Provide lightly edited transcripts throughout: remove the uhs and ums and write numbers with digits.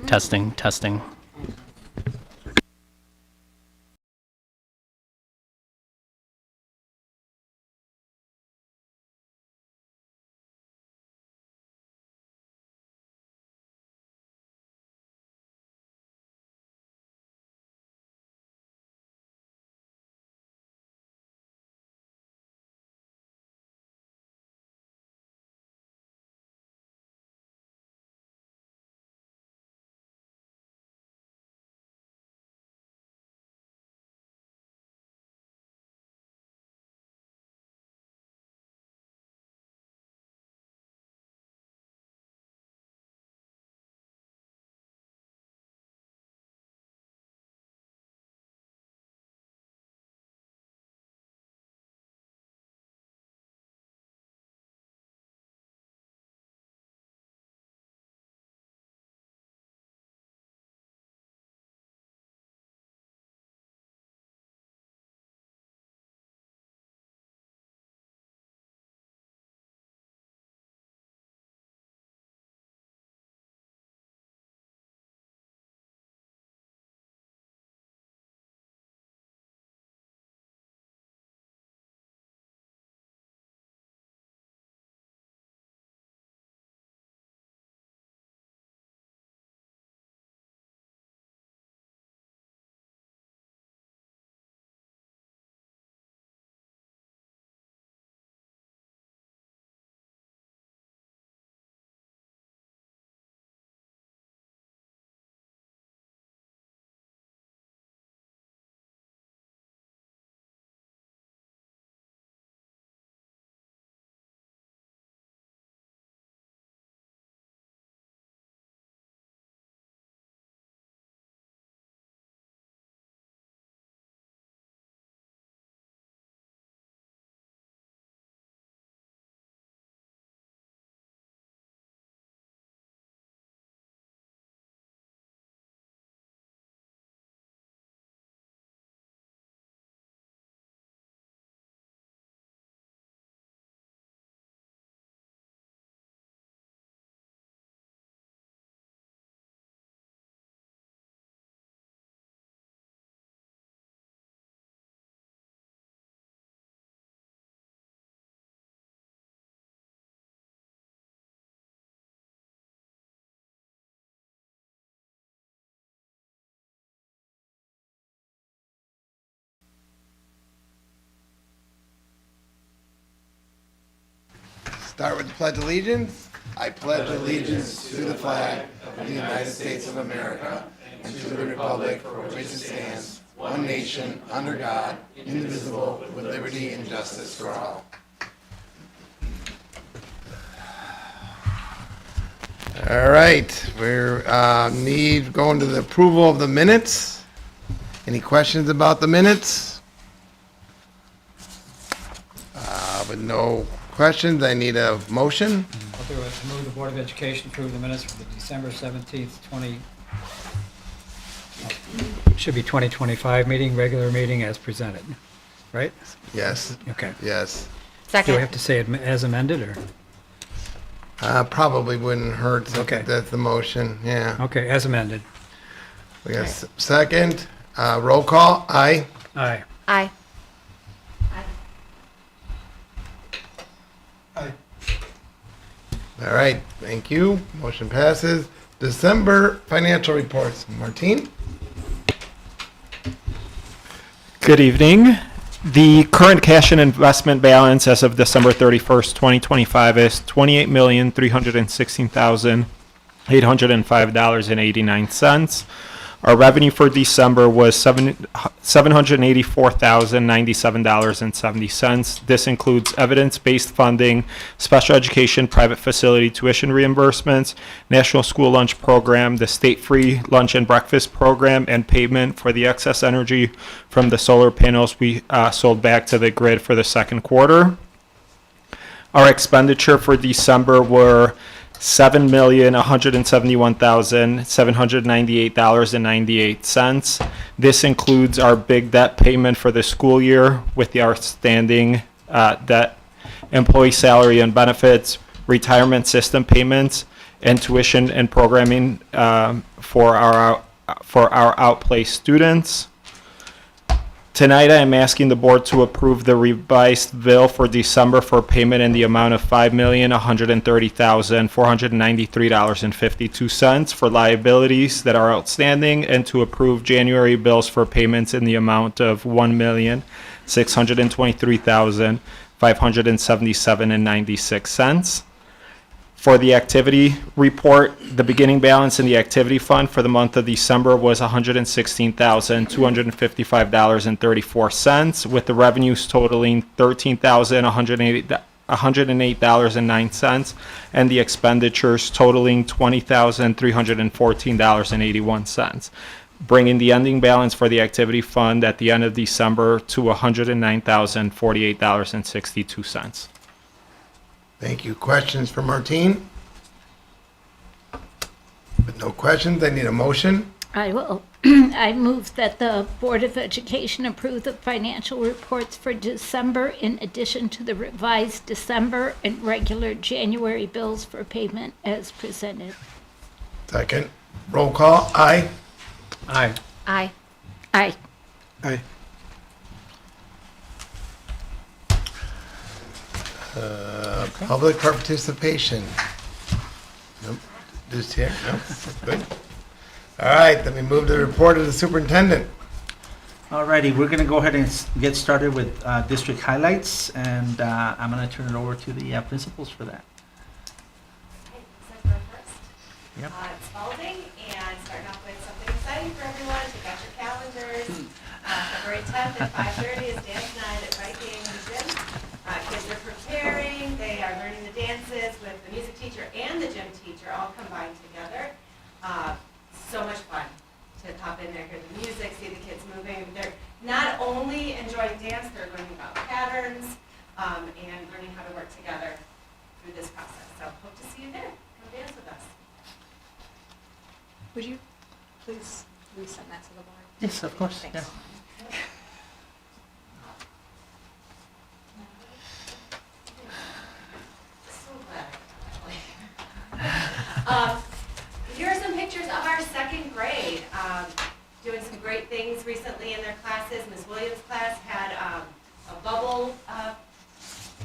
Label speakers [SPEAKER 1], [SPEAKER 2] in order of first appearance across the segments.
[SPEAKER 1] Testing, testing.
[SPEAKER 2] Start with the Pledge of Allegiance. I pledge allegiance to the flag of the United States of America and to the republic for which it stands, one nation, under God, indivisible, with liberty and justice for all. All right, we're going to the approval of the minutes. Any questions about the minutes? With no questions, I need a motion.
[SPEAKER 3] I'll do it. Move the Board of Education approve the minutes for the December 17th, should be 2025 meeting, regular meeting as presented, right?
[SPEAKER 2] Yes,
[SPEAKER 3] Okay.
[SPEAKER 2] yes.
[SPEAKER 3] Do we
[SPEAKER 4] Second.
[SPEAKER 3] have to say it as amended, or?
[SPEAKER 2] Probably wouldn't hurt. So
[SPEAKER 3] Okay.
[SPEAKER 2] That's the motion, yeah.
[SPEAKER 3] Okay, as amended.
[SPEAKER 2] We got second, roll call, aye.
[SPEAKER 3] Aye.
[SPEAKER 4] Aye.
[SPEAKER 2] All right, thank you. Motion passes. December financial reports. Martine?
[SPEAKER 5] Good evening. The current cash and investment balance as of December 31st, 2025 is $28,316,805.89. Our revenue for December was $784,097.70. This includes evidence-based funding, special education, private facility tuition reimbursements, National School Lunch Program, the State Free Lunch and Breakfast Program, and payment for the excess energy from the solar panels we sold back to the grid for the second quarter. Our expenditure for December were $7,171,798.98. This includes our big debt payment for the school year with the outstanding debt, employee salary and benefits, retirement system payments, and tuition and programming for our outplaced students. Tonight, I am asking the board to approve the revised bill for December for payment in the amount of $5,130,493.52 for liabilities that are outstanding, and to approve January bills for payments in the amount of $1,623,577.96. For the activity report, the beginning balance in the activity fund for the month of December was $116,255.34, with the revenues totaling $13,108.09, and the expenditures totaling $20,314.81, bringing the ending balance for the activity fund at the end of December to $109,048.62.
[SPEAKER 2] Thank you. Questions for Martine? With no questions, I need a motion.
[SPEAKER 1] I will. I move that the Board of Education approve the financial reports for December in addition to the revised December and regular January bills for payment as presented.
[SPEAKER 2] Second. Roll call. Aye.
[SPEAKER 3] Aye.
[SPEAKER 1] Aye. Aye.
[SPEAKER 2] Aye. Public participation. Nope. Just here? Nope. Good. All right, then we move to the report of the superintendent.
[SPEAKER 4] Alrighty, we're going to go ahead and get started with district highlights, and I'm going to turn it over to the principals for that.
[SPEAKER 6] Okay, so go first.
[SPEAKER 4] Yep.
[SPEAKER 6] It's Spalding, and starting off with something exciting for everyone. Check out your calendars. February 10th at 5:30 is dance night at Viking in the gym. Kids are preparing. They are learning the dances with the music teacher and the gym teacher all combined together. So much fun to pop in there, hear the music, see the kids moving. They're not only enjoying dance, they're learning about patterns and learning how to work together through this process. So hope to see you there. Come dance with us.
[SPEAKER 7] Would you please resend that to the board?
[SPEAKER 4] Yes, of course.
[SPEAKER 7] Thanks.
[SPEAKER 4] Yeah.
[SPEAKER 6] So glad. Here are some pictures of our second grade. Doing some great things recently in their classes. Ms. Williams' class had a bubble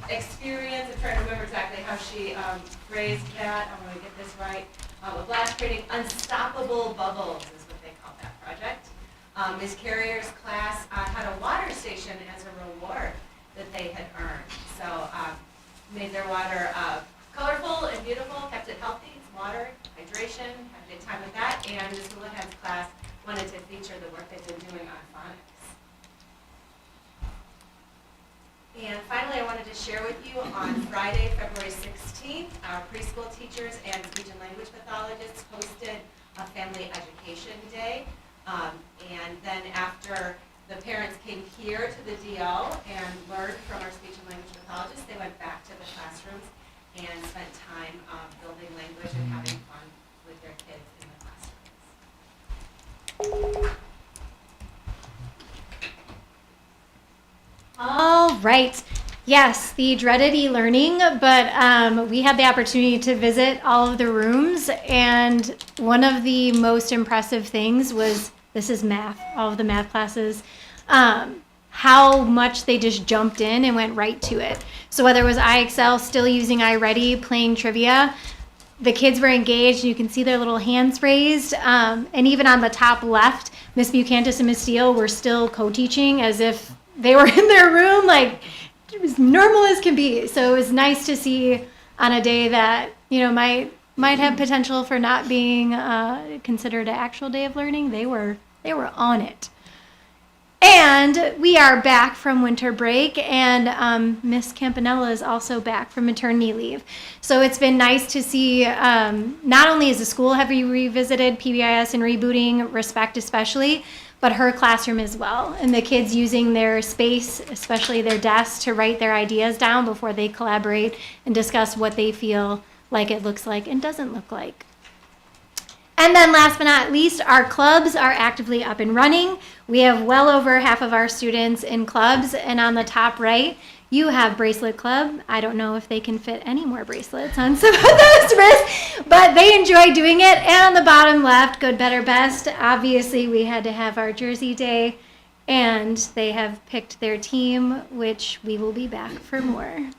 [SPEAKER 6] experience. I'm trying to remember exactly how she phrased that. I'm going to get this right. A blast creating unstoppable bubbles is what they call that project. Ms. Carrier's class had a water station as a reward that they had earned. So made their water colorful and beautiful, kept it healthy. It's water, hydration, had a good time with that. And Ms. Houlihan's class wanted to feature the work they've been doing on phonics. And finally, I wanted to share with you on Friday, February 16th, our preschool teachers and speech and language pathologists hosted a family education day. And then after the parents came here to the DL and learned from our speech and language pathologists, they went back to the classrooms and spent time building language and having fun with their kids in the classrooms.
[SPEAKER 7] All right. Yes, the dreaded e-learning, but we had the opportunity to visit all of the rooms, and one of the most impressive things was, this is math, all of the math classes, how much they just jumped in and went right to it. So whether it was iExcel, still using iReady, playing trivia, the kids were engaged. You can see their little hands raised. And even on the top left, Miss Bucantis and Miss Steele were still co-teaching as if they were in their room, like as normal as can be. So it was nice to see on a day that, you know, might have potential for not being considered an actual day of learning. They were on it. And we are back from winter break, and Miss Campanella is also back from maternity leave. So it's been nice to see, not only as the school have revisited PBIS and rebooting, Respect especially, but her classroom as well. And the kids using their space, especially their desks, to write their ideas down before they collaborate and discuss what they feel like it looks like and doesn't look like. And then last but not least, our clubs are actively up and running. We have well over half of our students in clubs, and on the top right, You have bracelet club. I don't know if they can fit any more bracelets on some of those wrists, but they enjoy doing it. And on the bottom left, good, better, best. Obviously, we had to have our Jersey Day, and they have picked their team, which we will be back for more.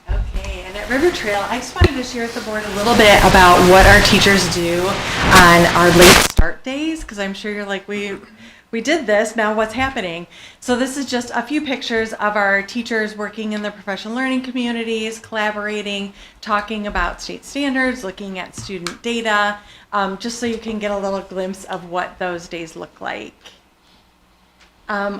[SPEAKER 8] Okay, and at River Trail, I just wanted to share with the board a little bit about what our teachers do on our late start days, because I'm sure you're like, we did this, now what's happening? So this is just a few pictures of our teachers working in the professional learning communities, collaborating, talking about state standards, looking at student data, just so you can get a little glimpse of what those days look like.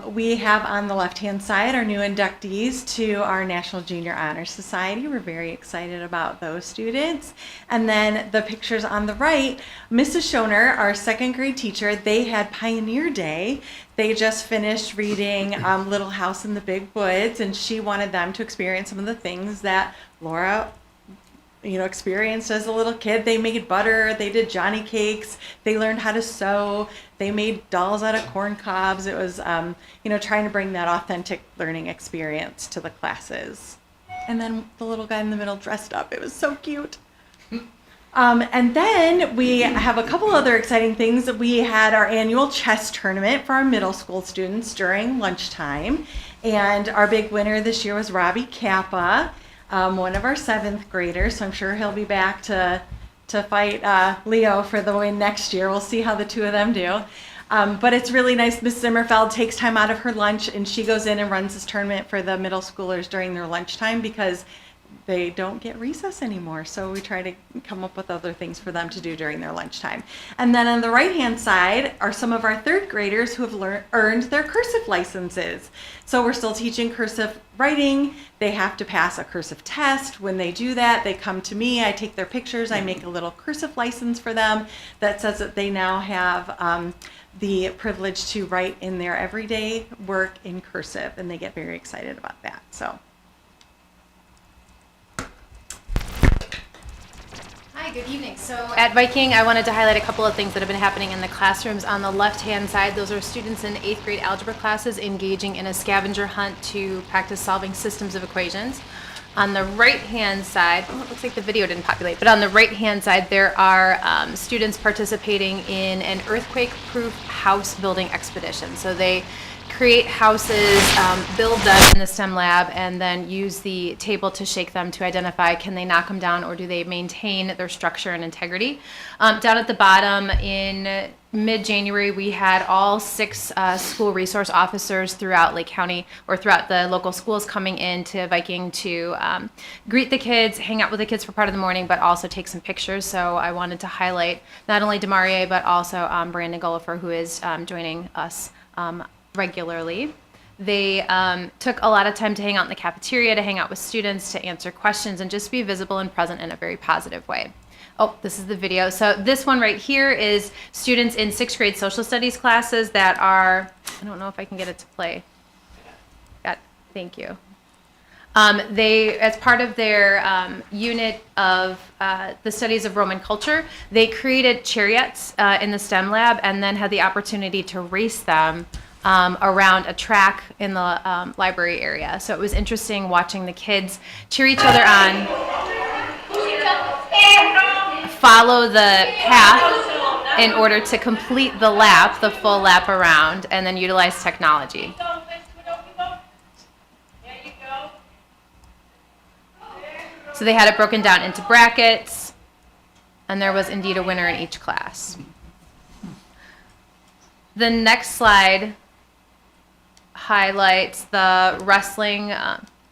[SPEAKER 8] We have on the left-hand side our new inductees to our National Junior Honor Society. We're very excited about those students. And then the pictures on the right, Mrs. Schoner, our second grade teacher, they had Pioneer Day. They just finished reading Little House in the Big Woods, and she wanted them to experience some of the things that Laura experienced as a little kid. They made butter, they did Johnny cakes, they learned how to sew, they made dolls out of corn cobs. It was, trying to bring that authentic learning experience to the classes. And then the little guy in the middle dressed up. It was so cute. And then we have a couple other exciting things. We had our annual chess tournament for our middle school students during lunchtime. And our big winner this year was Robbie Kappa. One of our 7th graders, so I'm sure he'll be back to fight Leo for the win next year. We'll see how the two of them do. But it's really nice. Miss Zimmerfeld takes time out of her lunch, and she goes in and runs this tournament for the middle schoolers during their lunchtime because they don't get recess anymore. So we try to come up with other things for them to do during their lunchtime. And then on the right-hand side are some of our 3rd graders who have earned their cursive licenses. So we're still teaching cursive writing. They have to pass a cursive test. When they do that, they come to me. I take their pictures. I make a little cursive license for them that says that they now have the privilege to write in their everyday work in cursive, and they get very excited about that. So.
[SPEAKER 9] Hi, good evening. So at Viking, I wanted to highlight a couple of things that have been happening in the classrooms. On the left-hand side, those are students in 8th grade algebra classes engaging in a scavenger hunt to practice solving systems of equations. On the right-hand side, it looks like the video didn't populate, but on the right-hand side, there are students participating in an earthquake-proof house building expedition. So they create houses, build them in the STEM lab, and then use the table to shake them to identify, can they knock them down or do they maintain their structure and integrity. Down at the bottom in mid-January, we had all 6 school resource officers throughout Lake County or throughout the local schools coming into Viking to greet the kids, hang out with the kids for part of the morning, but also take some pictures. So I wanted to highlight not only Demarie, but also Brandon Gullifer, who is joining us regularly. They took a lot of time to hang out in the cafeteria, to hang out with students, to answer questions, and just be visible and present in a very positive way. Oh, this is the video. So this one right here is students in 6th grade social studies classes that are, I don't know if I can get it to play. Thank you. They, as part of their unit of the studies of Roman culture, they created chariots in the STEM lab and then had the opportunity to race them around a track in the library area. So it was interesting watching the kids cheer each other on, follow the path in order to complete the lap, the full lap around, and then utilize technology. So they had it broken down into brackets, and there was indeed a winner in each class. The next slide highlights the wrestling,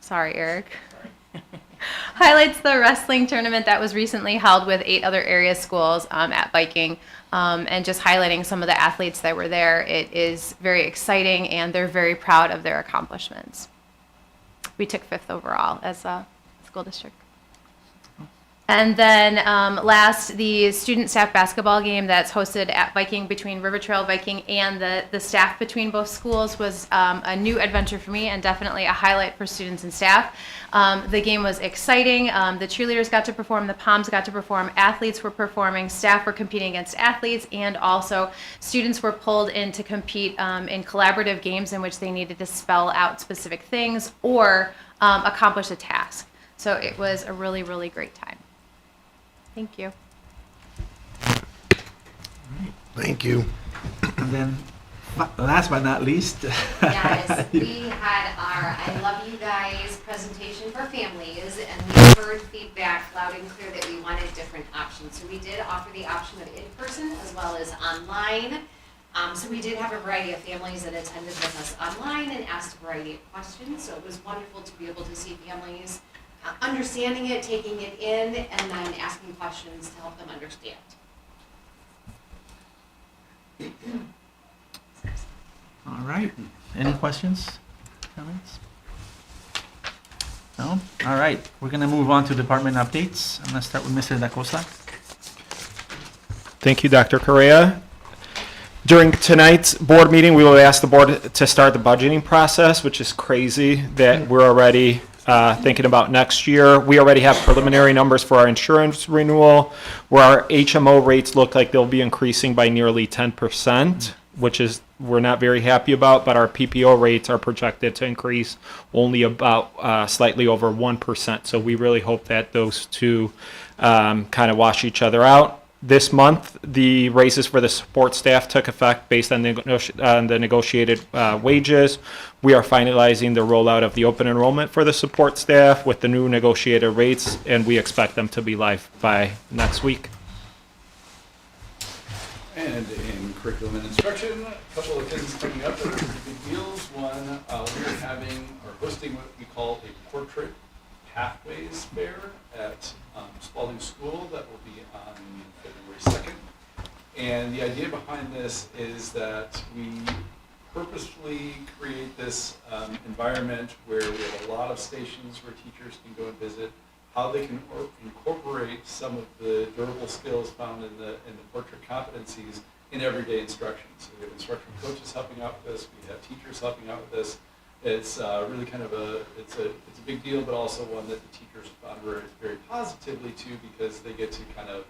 [SPEAKER 9] sorry, Eric. Highlights the wrestling tournament that was recently held with 8 other area schools at Viking, and just highlighting some of the athletes that were there. It is very exciting, and they're very proud of their accomplishments. We took 5th overall as a school district. And then last, the student staff basketball game that's hosted at Viking between River Trail Viking and the staff between both schools was a new adventure for me and definitely a highlight for students and staff. The game was exciting. The cheerleaders got to perform, the Poms got to perform, athletes were performing, staff were competing against athletes, and also students were pulled in to compete in collaborative games in which they needed to spell out specific things or accomplish a task. So it was a really, really great time. Thank you.
[SPEAKER 2] Thank you.
[SPEAKER 4] And then, last but not least.
[SPEAKER 10] Yes, we had our I Love You Guys presentation for families, and we heard feedback loud and clear that we wanted different options. So we did offer the option of in-person as well as online. So we did have a variety of families that attended with us online and asked a variety of questions. So it was wonderful to be able to see families understanding it, taking it in, and then asking questions to help them understand.
[SPEAKER 4] All right. Any questions, comments? No? All right. We're going to move on to department updates. I'm going to start with Mr. Da Costa.
[SPEAKER 5] Thank you, Dr. Correa. During tonight's board meeting, we will ask the board to start the budgeting process, which is crazy that we're already thinking about next year. We already have preliminary numbers for our insurance renewal, where our HMO rates look like they'll be increasing by nearly 10%, which is we're not very happy about, but our PPO rates are projected to increase only about slightly over 1%. So we really hope that those two kind of wash each other out. This month, the raises for the support staff took effect based on the negotiated wages. We are finalizing the rollout of the open enrollment for the support staff with the new negotiated rates, and we expect them to be live by next week.
[SPEAKER 11] And in curriculum and instruction, a couple of things coming up that are pretty big deals. One, we're having or hosting what we call a portrait pathways fair at Spalding School that will be on February 2nd. And the idea behind this is that we purposefully create this environment where we have a lot of stations where teachers can go and visit, how they can incorporate some of the durable skills found in the portrait competencies in everyday instruction. So we have instructional coaches helping out with this, we have teachers helping out with this. It's really kind of it's a big deal, but also one that the teachers respond very positively to because they get to kind of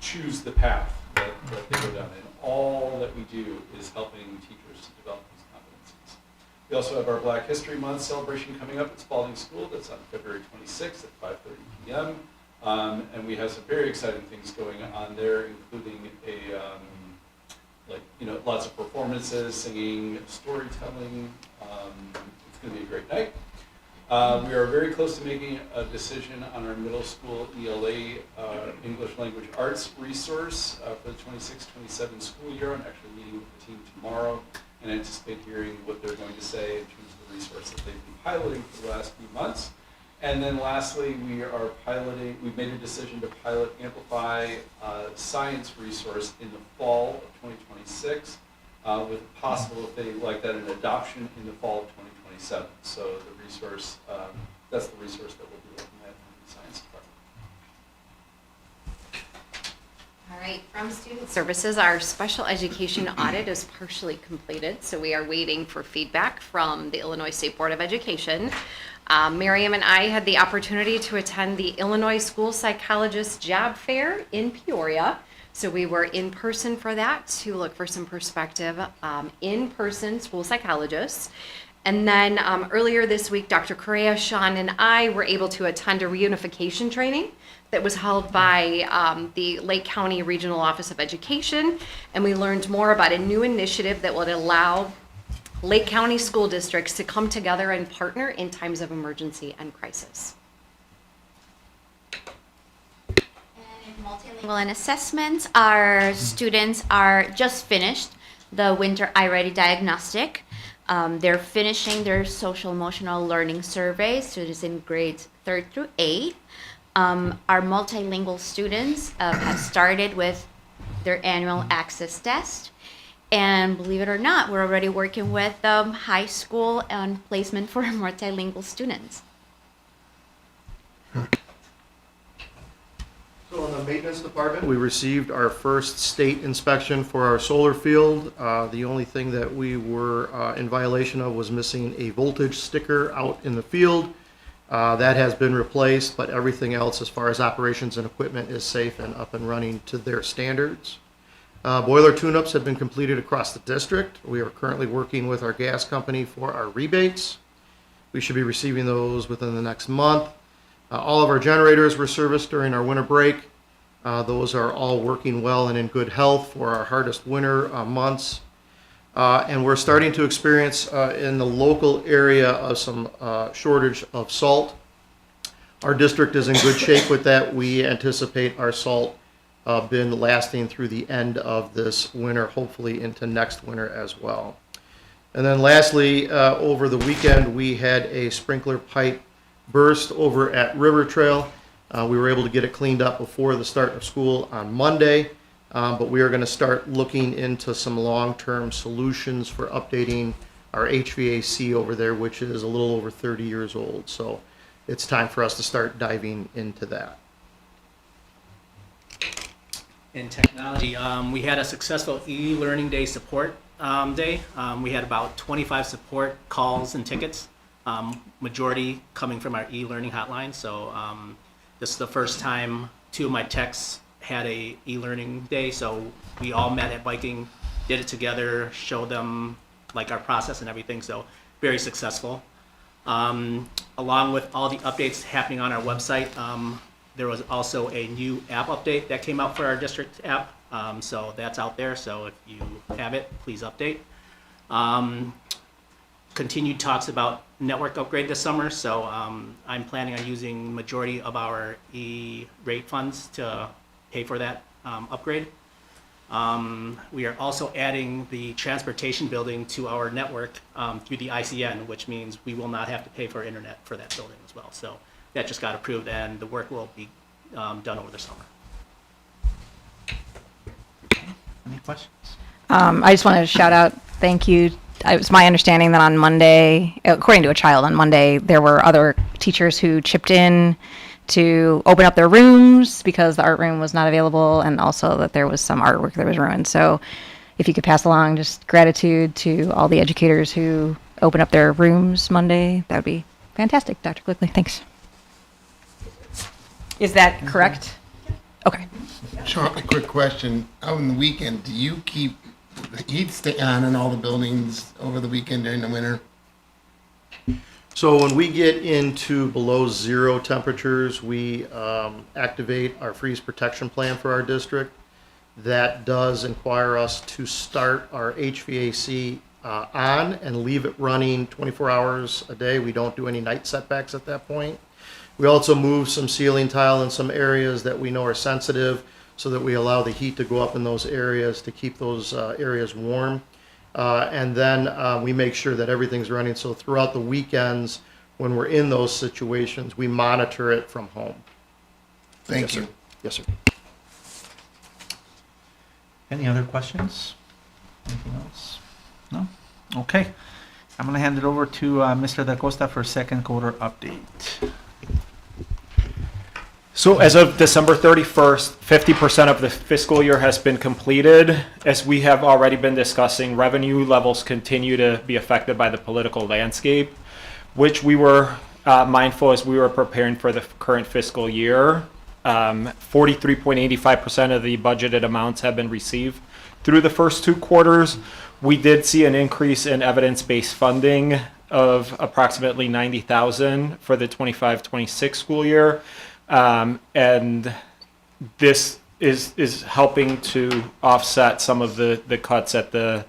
[SPEAKER 11] choose the path that they go down. And all that we do is helping teachers to develop these competencies. We also have our Black History Month celebration coming up at Spalding School. That's on February 26th at 5:30 p.m. And we have some very exciting things going on there, including lots of performances, singing, storytelling. It's going to be a great night. We are very close to making a decision on our middle school ELA English Language Arts resource for the 26-27 school year. I'm actually meeting with the team tomorrow and anticipate hearing what they're going to say in terms of the resource that they've been piloting for the last few months. And then lastly, we've made a decision to pilot Amplify science resource in the fall of 2026 with possible, if they like that, an adoption in the fall of 2027. So the resource, that's the resource that we'll be looking at in the science department.
[SPEAKER 10] All right, from Student Services, our special education audit is partially completed, so we are waiting for feedback from the Illinois State Board of Education. Miriam and I had the opportunity to attend the Illinois School Psychologist Job Fair in Peoria. So we were in person for that to look for some perspective, in-person school psychologists. And then earlier this week, Dr. Correa, Sean, and I were able to attend a reunification training that was held by the Lake County Regional Office of Education. And we learned more about a new initiative that would allow Lake County school districts to come together and partner in times of emergency and crisis.
[SPEAKER 12] Multilingual and assessments, our students are just finished the winter iReady diagnostic. They're finishing their social emotional learning survey, students in grades 3rd through 8th. Our multilingual students have started with their annual access test. And believe it or not, we're already working with high school on placement for multilingual students.
[SPEAKER 13] maintenance department. We received our first state inspection for our solar field. The only thing that we were in violation of was missing a voltage sticker out in the field. That has been replaced, but everything else as far as operations and equipment is safe and up and running to their standards. Boiler tune-ups have been completed across the district. We are currently working with our gas company for our rebates. We should be receiving those within the next month. All of our generators were serviced during our winter break. Those are all working well and in good health for our hardest winter months. And we're starting to experience in the local area of some shortage of salt. Our district is in good shape with that. We anticipate our salt bin lasting through the end of this winter, hopefully into next winter as well. And then lastly, over the weekend, we had a sprinkler pipe burst over at River Trail. We were able to get it cleaned up before the start of school on Monday, but we are going to start looking into some long-term solutions for updating our HVAC over there, which is a little over 30 years old. So it's time for us to start diving into that.
[SPEAKER 14] In technology, we had a successful e-learning day support day. We had about 25 support calls and tickets. Majority coming from our e-learning hotline. So this is the first time 2 of my techs had a e-learning day. So we all met at Viking, did it together, showed them like our process and everything. So very successful. Along with all the updates happening on our website, there was also a new app update that came out for our district app. So that's out there. So if you have it, please update. Continued talks about network upgrade this summer, so I'm planning on using majority of our E-rate funds to pay for that upgrade. We are also adding the transportation building to our network through the ICN, which means we will not have to pay for internet for that building as well. So that just got approved, and the work will be done over the summer.
[SPEAKER 4] Any questions?
[SPEAKER 15] I just wanted to shout out, thank you. It was my understanding that on Monday, according to a child on Monday, there were other teachers who chipped in to open up their rooms because the art room was not available, and also that there was some artwork that was ruined. So if you could pass along just gratitude to all the educators who opened up their rooms Monday, that would be fantastic. Dr. Glickly, thanks. Is that correct? Okay.
[SPEAKER 2] Sean, a quick question. On the weekend, do you keep the heat stay on in all the buildings over the weekend during the winter?
[SPEAKER 13] So when we get into below 0 temperatures, we activate our freeze protection plan for our district. That does require us to start our HVAC on and leave it running 24 hours a day. We don't do any night setbacks at that point. We also move some ceiling tile in some areas that we know are sensitive, so that we allow the heat to go up in those areas to keep those areas warm. And then we make sure that everything's running. So throughout the weekends, when we're in those situations, we monitor it from home.
[SPEAKER 2] Thank you.
[SPEAKER 13] Sir. Yes, sir.
[SPEAKER 4] Any other questions? Anything else? No? Okay. I'm going to hand it over to Mr. Da Costa for second quarter update.
[SPEAKER 5] So as of December 31st, 50% of the fiscal year has been completed. As we have already been discussing, revenue levels continue to be affected by the political landscape, which we were mindful as we were preparing for the current fiscal year. 43.85% of the budgeted amounts have been received through the first 2 quarters. We did see an increase in evidence-based funding of approximately $90,000 for the 25-26 school year. And this is helping to offset some of the cuts at the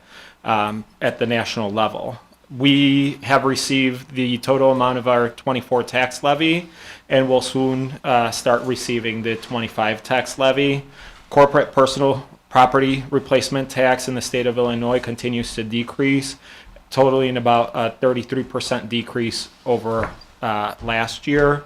[SPEAKER 5] national level. We have received the total amount of our 24 tax levy, and will soon start receiving the 25 tax levy. Corporate personal property replacement tax in the state of Illinois continues to decrease, totaling about a 33% decrease over last year.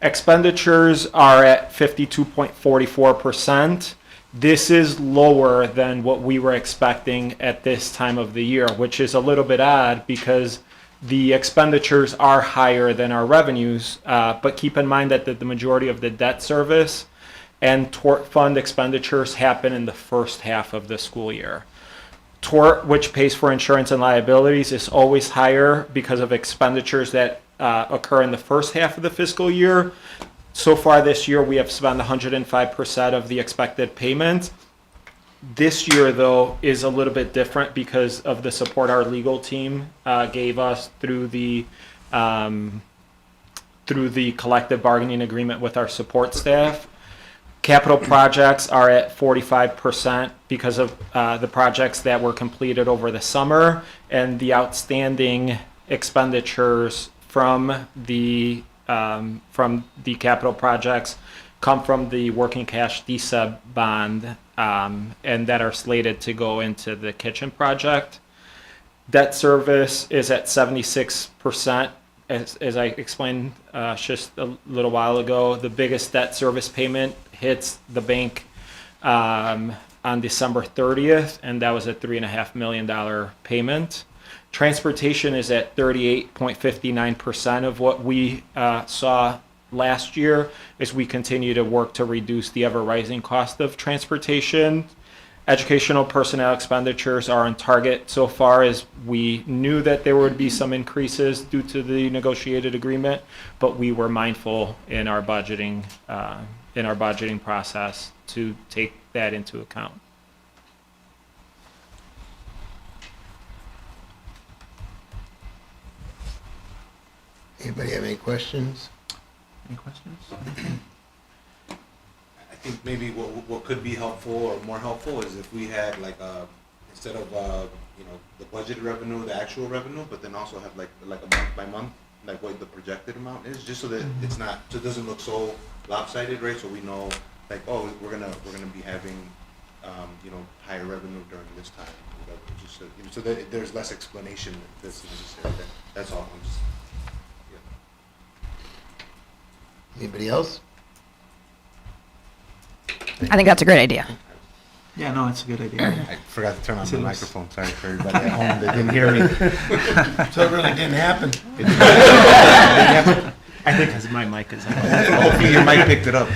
[SPEAKER 5] Expenditures are at 52.44%. This is lower than what we were expecting at this time of the year, which is a little bit odd because the expenditures are higher than our revenues. But keep in mind that the majority of the debt service and tort fund expenditures happen in the first half of the school year. Tort, which pays for insurance and liabilities, is always higher because of expenditures that occur in the first half of the fiscal year. So far this year, we have spent 105% of the expected payment. This year, though, is a little bit different because of the support our legal team gave us through the collective bargaining agreement with our support staff. Capital projects are at 45% because of the projects that were completed over the summer, and the outstanding expenditures from the capital projects come from the working cash DSEB bond, and that are slated to go into the kitchen project. Debt service is at 76%. As I explained just a little while ago, the biggest debt service payment hits the bank on December 30th, and that was a $3.5 million payment. Transportation is at 38.59% of what we saw last year, as we continue to work to reduce the ever-rising cost of transportation. Educational personnel expenditures are on target so far, as we knew that there would be some increases due to the negotiated agreement, but we were mindful in our budgeting process to take that into account.
[SPEAKER 2] Anybody have any questions?
[SPEAKER 4] Any questions?
[SPEAKER 16] I think maybe what could be helpful or more helpful is if we had like instead of the budgeted revenue, the actual revenue, but then also have like a month by month, like what the projected amount is, just so that it's not, so it doesn't look so lopsided, right? So we know like, oh, we're gonna be having higher revenue during this time, whatever. Just so that there's less explanation that's necessary. That's all. I'm just,
[SPEAKER 2] Anybody else?
[SPEAKER 15] I think that's a great idea.
[SPEAKER 4] Yeah, no, it's a good idea.
[SPEAKER 16] I forgot to turn on
[SPEAKER 4] So
[SPEAKER 16] the
[SPEAKER 4] let's-
[SPEAKER 16] microphone. Sorry for everybody at home that didn't hear me.
[SPEAKER 2] So it really didn't happen.
[SPEAKER 16] I think
[SPEAKER 14] Because my mic is on.
[SPEAKER 16] hopefully your mic picked it up.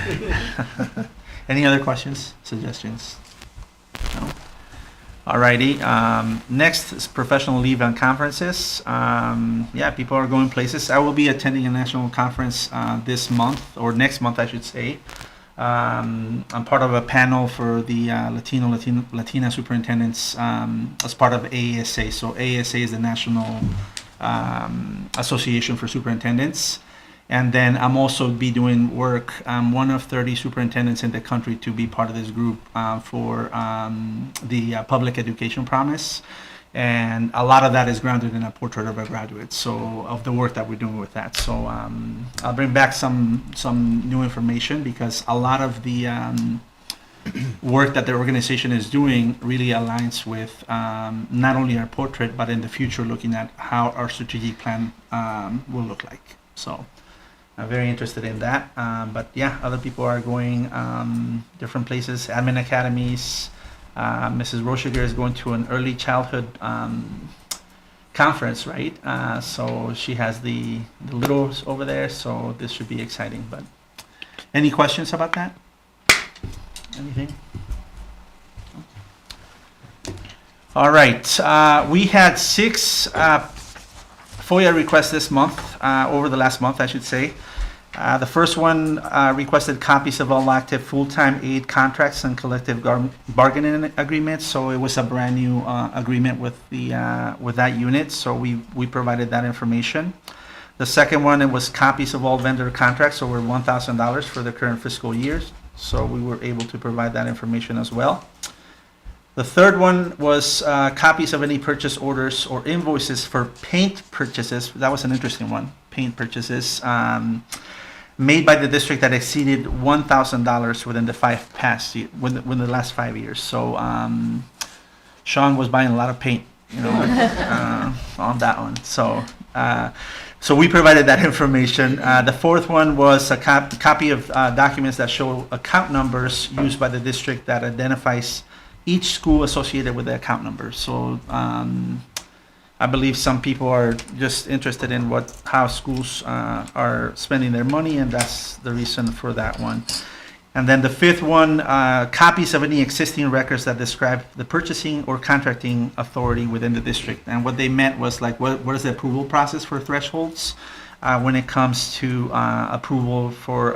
[SPEAKER 4] Any other questions, suggestions? No? Alrighty, next is professional leave and conferences. Yeah, people are going places. I will be attending a national conference this month, or next month, I should say. I'm part of a panel for the Latina superintendents as part of AASA. So AASA is the National Association for Superintendents. And then I'm also be doing work. I'm one of 30 superintendents in the country to be part of this group for the Public Education Promise. And a lot of that is grounded in a portrait of a graduate, so of the work that we're doing with that. So I'll bring back some new information, because a lot of the work that the organization is doing really aligns with not only our portrait, but in the future looking at how our strategic plan will look like. So I'm very interested in that. But yeah, other people are going different places, admin academies. Mrs. Rochiger is going to an early childhood conference, right? So she has the littles over there, so this should be exciting. But any questions about that? Anything? All right. We had 6 FOIA requests this month, over the last month, I should say. The first one requested copies of all active full-time aid contracts and collective bargaining agreements. So it was a brand new agreement with that unit. So we provided that information. The second one, it was copies of all vendor contracts over $1,000 for the current fiscal years. So we were able to provide that information as well. The third one was copies of any purchase orders or invoices for paint purchases. That was an interesting one. Paint purchases made by the district that exceeded $1,000 within the within the last 5 years. So Sean was buying a lot of paint, on that one. So we provided that information. The fourth one was a copy of documents that show account numbers used by the district that identifies each school associated with the account number. So I believe some people are just interested in how schools are spending their money, and that's the reason for that one. And then the fifth one, copies of any existing records that describe the purchasing or contracting authority within the district. And what they meant was like, what is the approval process for thresholds when it comes to approval for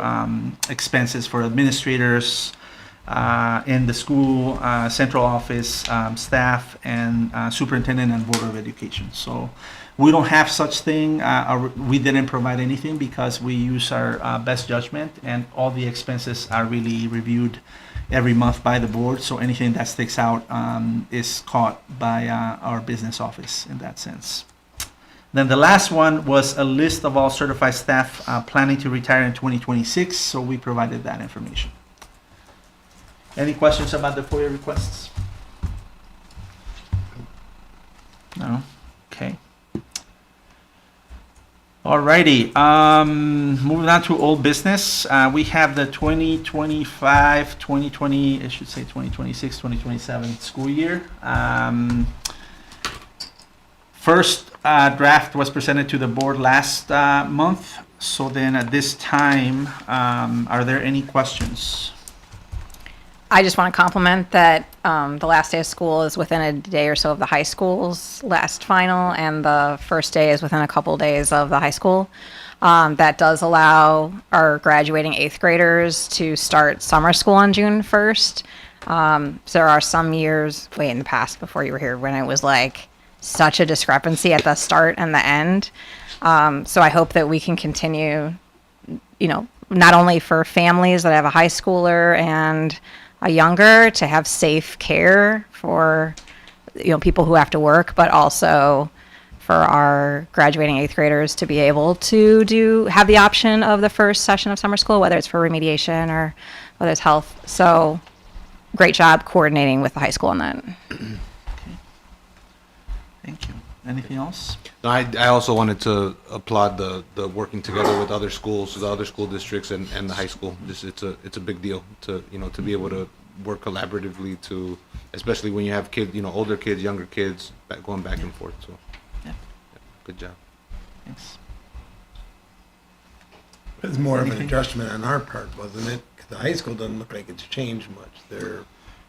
[SPEAKER 4] expenses for administrators in the school, central office, staff, and superintendent and board of education. So we don't have such thing. We didn't provide anything because we use our best judgment, and all the expenses are really reviewed every month by the board. So anything that sticks out is caught by our business office in that sense. Then the last one was a list of all certified staff planning to retire in 2026. So we provided that information. Any questions about the FOIA requests? No? Okay. Alrighty, moving on to old business. We have the 2025, 2020, I should say 2026, 2027 school year. First draft was presented to the board last month. So then at this time, are there any questions?
[SPEAKER 15] I just want to compliment that the last day of school is within a day or so of the high school's last final, and the first day is within a couple days of the high school. That does allow our graduating 8th graders to start summer school on June 1st. So there are some years, way in the past before you were here, when it was like such a discrepancy at the start and the end. So I hope that we can continue, you know, not only for families that have a high schooler and a younger to have safe care for, you know, people who have to work, but also for our graduating 8th graders to be able to have the option of the first session of summer school, whether it's for remediation or whether it's health. So great job coordinating with the high school on that.
[SPEAKER 4] Thank you. Anything else?
[SPEAKER 16] No, I also wanted to applaud the working together with other schools, the other school districts, and the high school. It's a big deal to to be able to work collaboratively to, especially when you have kids, older kids, younger kids, going back and forth. So,
[SPEAKER 4] yeah,
[SPEAKER 16] good job.
[SPEAKER 4] Thanks.
[SPEAKER 2] It was more of an adjustment on our part, wasn't it? 'Cause the high school doesn't look like it's changed much.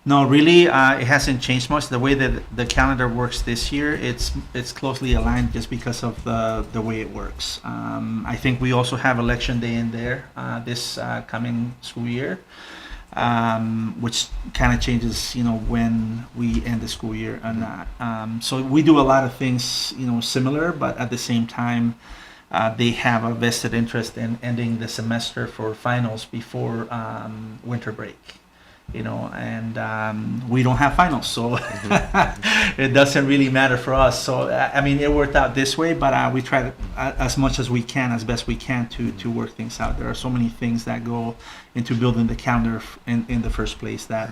[SPEAKER 4] No, really, it hasn't changed much. The way that the calendar works this year, it's closely aligned just because of the way it works. I think we also have election day in there this coming school year, which kind of changes, when we end the school year or not. So we do a lot of things, similar, but at the same time, they have a vested interest in ending the semester for finals before winter break. And we don't have finals, so it doesn't really matter for us. So, it worked out this way, but we try to, as much as we can, as best we can, to work things out. There are so many things that go into building the calendar in the first place that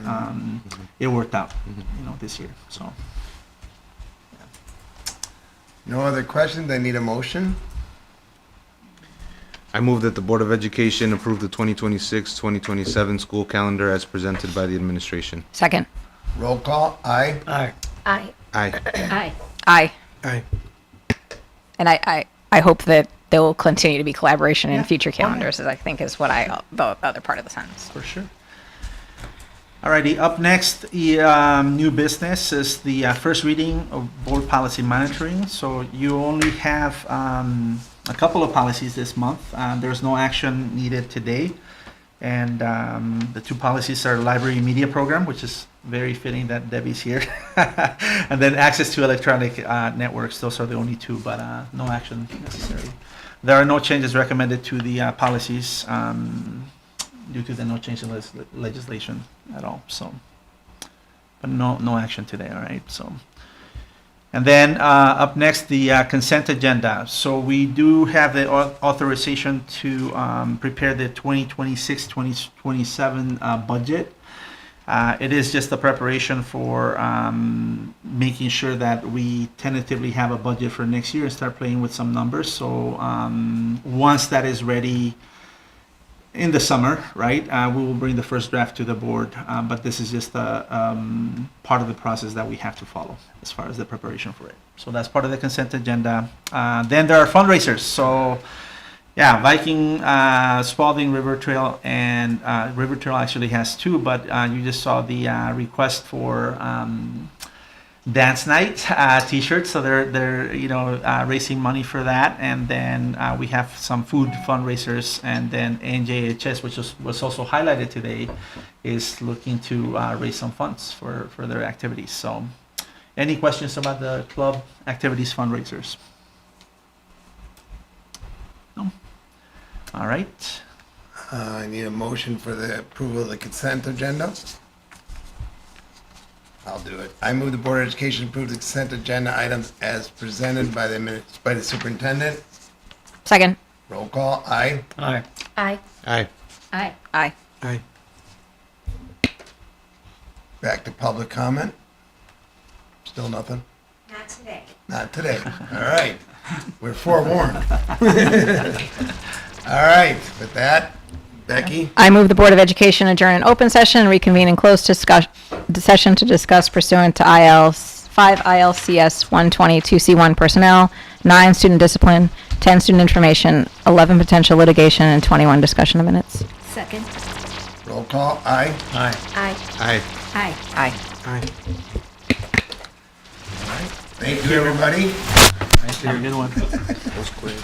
[SPEAKER 4] it worked out, this year. So,
[SPEAKER 2] No other questions? I need a motion.
[SPEAKER 16] I move that the Board of Education approve the 2026-2027 school calendar as presented by the administration.
[SPEAKER 15] Second.
[SPEAKER 2] Roll call. Aye.
[SPEAKER 1] Aye.
[SPEAKER 16] Aye.
[SPEAKER 1] Aye.
[SPEAKER 15] Aye.
[SPEAKER 2] Aye.
[SPEAKER 15] And I hope that there will continue to be collaboration in future calendars, as I think is what the other part of the sentence.
[SPEAKER 4] For sure. Alrighty, up next, new business is the first reading of board policy monitoring. So you only have a couple of policies this month. There's no action needed today. And the two policies are library media program, which is very fitting that Debbie's here. And then access to electronic networks. Those are the only two, but no action necessary. There are no changes recommended to the policies due to the no change in legislation at all. So, but no action today. All right. So. And then up next, the consent agenda. So we do have the authorization to prepare the 2026-2027 budget. It is just a preparation for making sure that we tentatively have a budget for next year and start playing with some numbers. So once that is ready in the summer, right, we will bring the first draft to the board. But this is just a part of the process that we have to follow as far as the preparation for it. So that's part of the consent agenda. Then there are fundraisers. So Yeah, Viking, Spalding River Trail, and River Trail actually has two, but you just saw the request for dance night T-shirts, so they're raising money for that, and then we have some food fundraisers, and then NJHS, which was also highlighted today, is looking to raise some funds for their activities. So, any questions about the club activities fundraisers? No. All right.
[SPEAKER 2] I need a motion for the approval of the consent agenda. I'll do it. I move the Board of Education approve the consent agenda items as presented by the superintendent.
[SPEAKER 15] Second.
[SPEAKER 2] Roll call, aye.
[SPEAKER 3] Aye.
[SPEAKER 7] Aye.
[SPEAKER 16] Aye.
[SPEAKER 1] Aye.
[SPEAKER 15] Aye.
[SPEAKER 16] Aye.
[SPEAKER 2] Back to public comment. Still nothing?
[SPEAKER 6] Not today.
[SPEAKER 2] Not today. All right. We're forewarned. All right, with that, Becky?
[SPEAKER 15] I move the Board of Education adjourn in open session and reconvene in closed session to discuss pursuant to 5 ILCS 122C1 personnel, 9 student discipline, 10 student information, 11 potential litigation, and 21 discussion of minutes.
[SPEAKER 1] Second.
[SPEAKER 2] Roll call, aye.
[SPEAKER 3] Aye.
[SPEAKER 7] Aye.
[SPEAKER 16] Aye.
[SPEAKER 1] Aye.
[SPEAKER 15] Aye.
[SPEAKER 16] Aye.
[SPEAKER 2] Thank you, everybody.
[SPEAKER 4] Have a good one.
[SPEAKER 16] That was quick.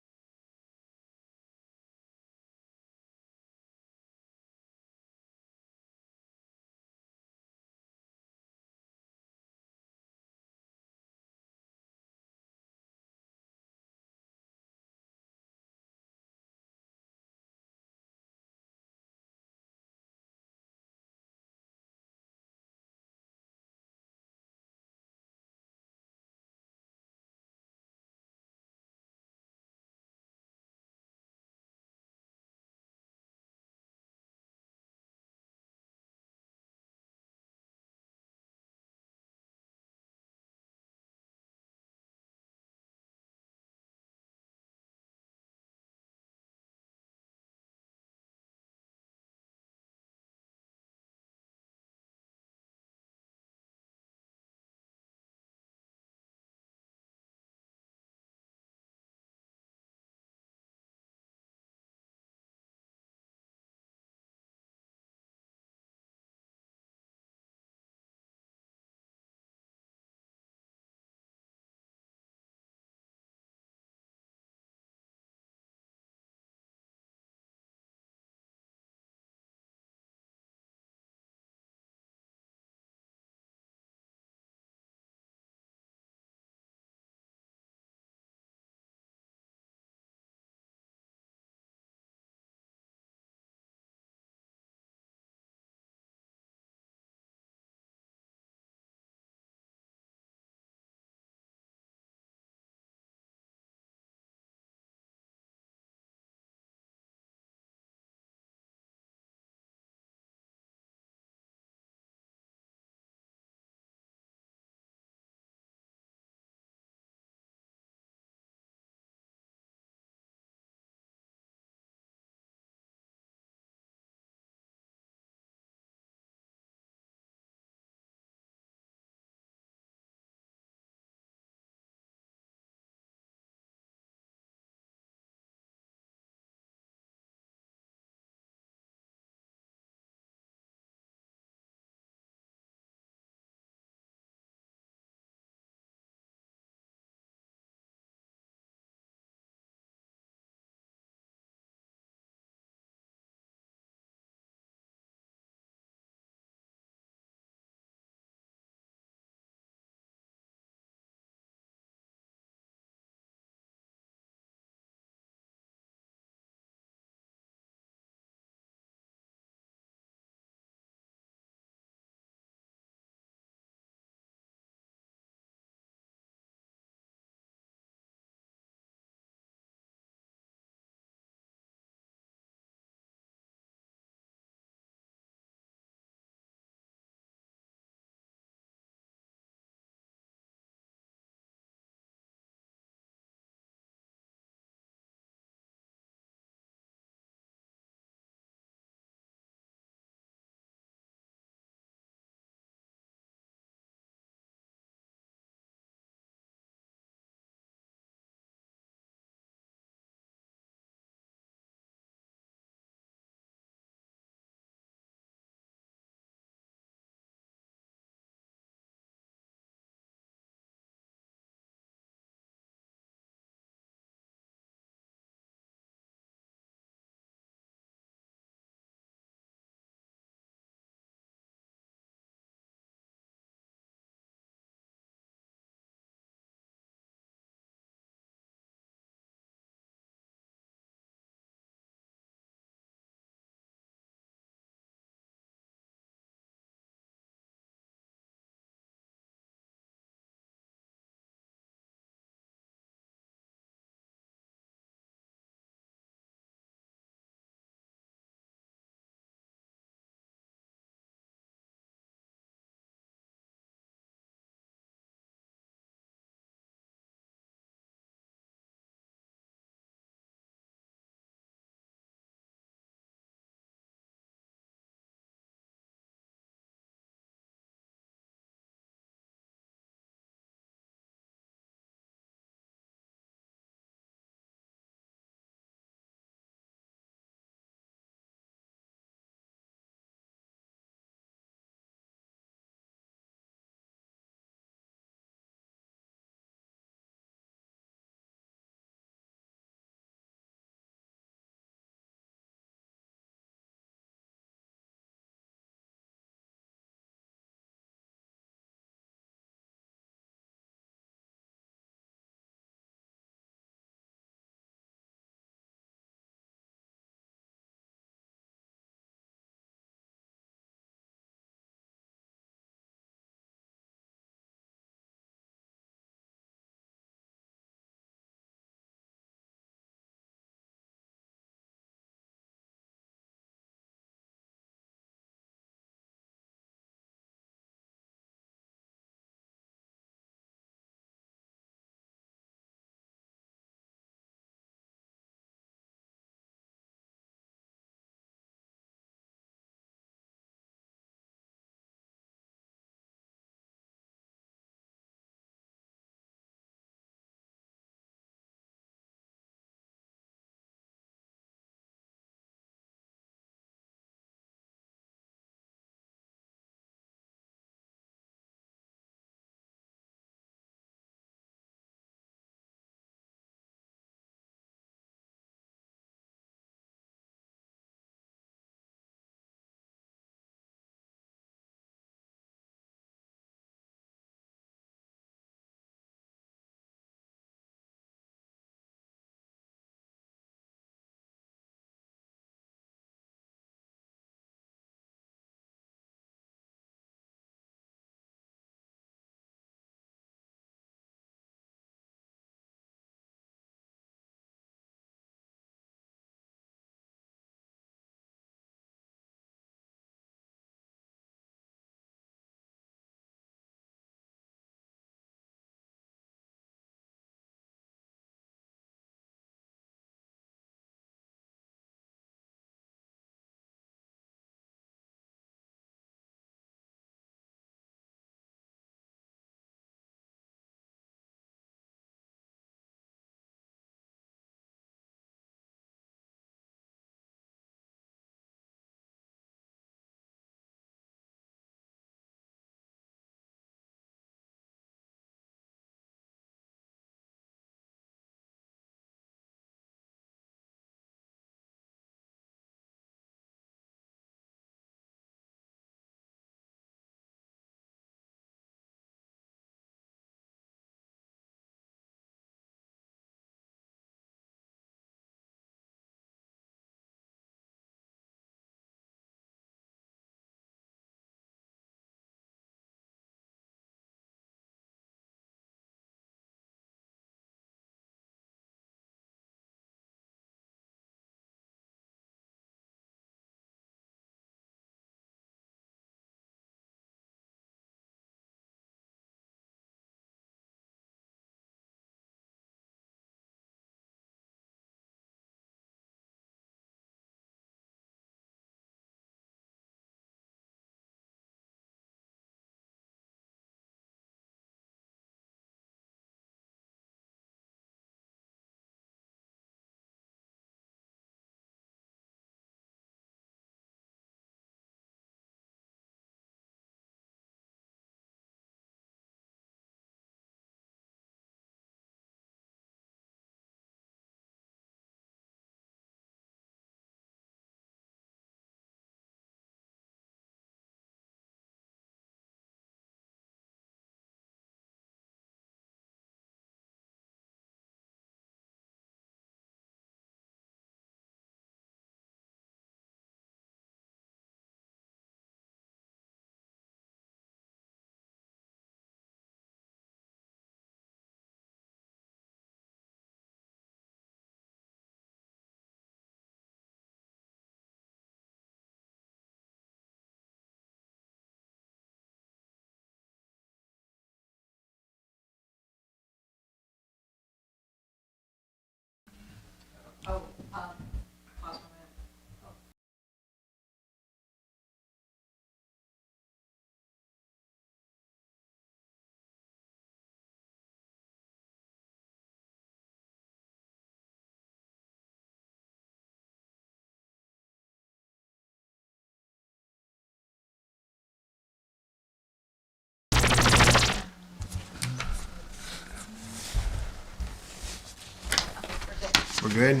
[SPEAKER 2] We're good?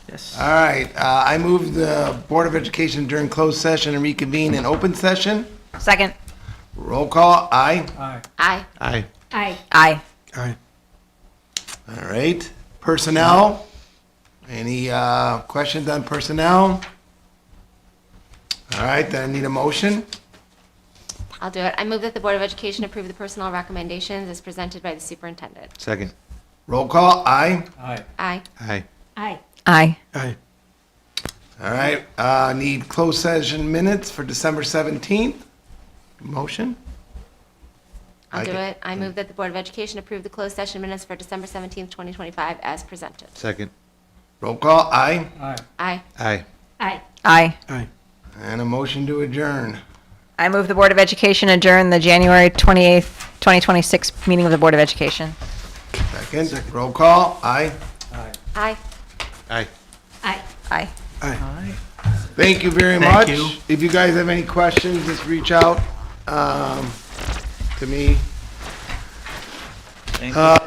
[SPEAKER 4] Yes.
[SPEAKER 2] All right, I move the Board of Education during closed session and reconvene in open session.
[SPEAKER 15] Second.
[SPEAKER 2] Roll call, aye.
[SPEAKER 3] Aye.
[SPEAKER 10] Aye.
[SPEAKER 16] Aye.
[SPEAKER 1] Aye.
[SPEAKER 15] Aye.
[SPEAKER 16] Aye.
[SPEAKER 2] All right, personnel. Any questions on personnel? All right, then I need a motion.
[SPEAKER 10] I'll do it. I move that the Board of Education approve the personnel recommendations as presented by the superintendent.
[SPEAKER 16] Second.
[SPEAKER 2] Roll call, aye.
[SPEAKER 3] Aye.
[SPEAKER 10] Aye.
[SPEAKER 16] Aye.
[SPEAKER 1] Aye.
[SPEAKER 15] Aye.
[SPEAKER 16] Aye.
[SPEAKER 2] All right, need closed session minutes for December 17th. Motion?
[SPEAKER 10] I'll do
[SPEAKER 2] Okay.
[SPEAKER 10] it. I move that the Board of Education approve the closed session minutes for December 17th, 2025 as presented.
[SPEAKER 16] Second.
[SPEAKER 2] Roll call, aye.
[SPEAKER 3] Aye.
[SPEAKER 10] Aye.
[SPEAKER 16] Aye.
[SPEAKER 1] Aye.
[SPEAKER 15] Aye.
[SPEAKER 16] Aye.
[SPEAKER 2] And a motion to adjourn.
[SPEAKER 15] I move the Board of Education adjourn the January 28th, 2026 meeting of the Board of Education.
[SPEAKER 2] Second, roll call, aye.
[SPEAKER 3] Aye.
[SPEAKER 10] Aye.
[SPEAKER 16] Aye.
[SPEAKER 1] Aye.
[SPEAKER 15] Aye.
[SPEAKER 16] Aye.
[SPEAKER 2] Thank you very
[SPEAKER 4] Thank
[SPEAKER 2] much.
[SPEAKER 4] you.
[SPEAKER 2] If you guys have any questions, just reach out to me.
[SPEAKER 4] Thank you.